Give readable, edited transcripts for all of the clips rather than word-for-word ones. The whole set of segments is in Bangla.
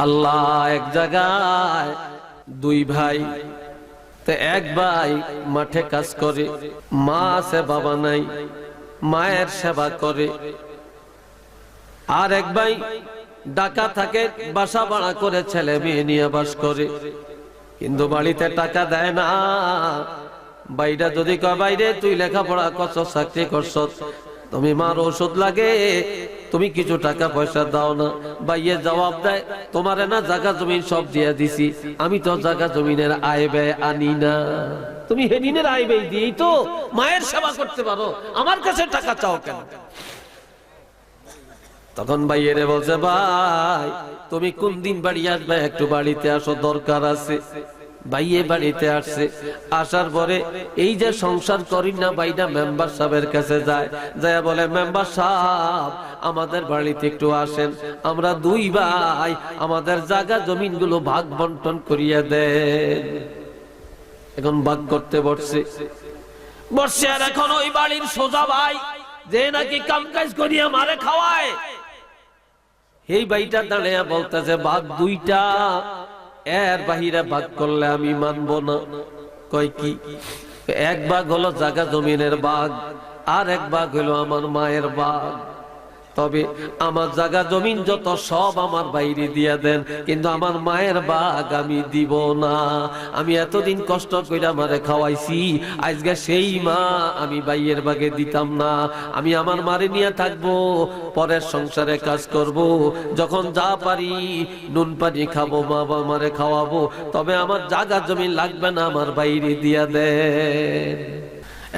আল্লাহ এক জায়গায় দুই ভাই, তো এক ভাই মাঠে কাজ করে, মা আছে বাবা নাই, মায়ের সেবা করে। আর এক ভাই ঢাকা থাকে, বাসা ভাড়া করে ছেলে মেয়ে নিয়ে বাস করে, কিন্তু বাড়িতে টাকা দেয় না। বাইরা যদি কয় বাইরে তুই লেখাপড়া করছ, চাকরি করছ, তুমি মার ওষুধ লাগে, তুমি কিছু টাকা পয়সা দাও না, ভাইয়ে জবাব দেয় তোমারে না জায়গা জমিন সব দিয়ে দিছি, আমি তো জায়গা জমিনের আয় ব্যয় আনি না, তুমি হেদিনের আয় ব্যয় দিয়েই তো মায়ের সেবা করতে পারো, আমার কাছে টাকা চাও কেন? তখন ভাইয়েরে বলছে ভাই তুমি কোন দিন বাড়ি আসবে, একটু বাড়িতে আসো, দরকার আছে। ভাইয়ে বাড়িতে আসছে, আসার পরে এই যে সংসার করি না ভাইটা মেম্বার সাহেবের কাছে যায়, যায় বলে মেম্বার সাহেব আমাদের বাড়িতে একটু আসেন, আমরা দুই ভাই আমাদের জায়গা জমিন গুলো ভাগ বন্টন করিয়ে দেন। এখন ভাগ করতে বসছে, আর এখন ওই বাড়ির সোজা ভাই যে নাকি কাম কাজ করিয়া মারে খাওয়ায়, এই ভাইটা দাঁড়িয়ে বলতেছে ভাগ দুইটা, এর বাহিরে ভাগ করলে আমি মানবো না। কয় কি? এক ভাগ হলো জায়গা জমিনের ভাগ, আর এক ভাগ হলো আমার মায়ের ভাগ। তবে আমার জায়গা জমিন যত সব আমার বাইরে দিয়ে দেন, কিন্তু আমার মায়ের ভাগ আমি দিব না। আমি এতদিন কষ্ট করে আমারে খাওয়াইছি, আজকে সেই মা আমি ভাইয়ের ভাগে দিতাম না। আমি আমার মারে নিয়ে থাকবো, পরের সংসারে কাজ করব, যখন যা পারি নুন পানি খাবো, মা বাবা মারে খাওয়াবো, তবে আমার জায়গা জমিন লাগবে না, আমার বাইরে দিয়ে দেন।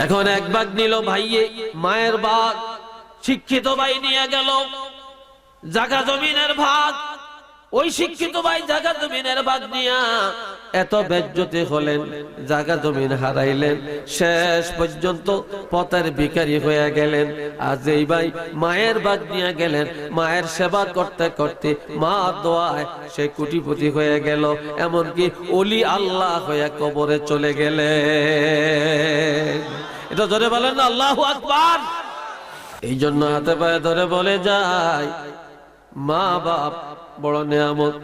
এখন এক ভাগ নিল ভাইয়ে, মায়ের ভাগ শিক্ষিত ভাই নিয়ে গেল জায়গা জমিনের ভাগ। ওই শিক্ষিত ভাই জায়গা জমিনের ভাগ নিয়া এত বেজ্জতি হলেন, জায়গা জমিন হারাইলেন, শেষ পর্যন্ত পথের ভিখারি হয়ে গেলেন। আজ এই ভাই মায়ের ভাগ নিয়ে গেলেন, মায়ের সেবা করতে করতে মা দোয়ায় সে কোটিপতি হয়ে গেল, এমনকি ওলি আল্লাহ হয়ে কবরে চলে গেলেন। এটা ধরে বলেন না আল্লাহু আকবার। এই জন্য হাতে পায়ে ধরে বলে যায়, মা বাপ বড় নেয়ামত।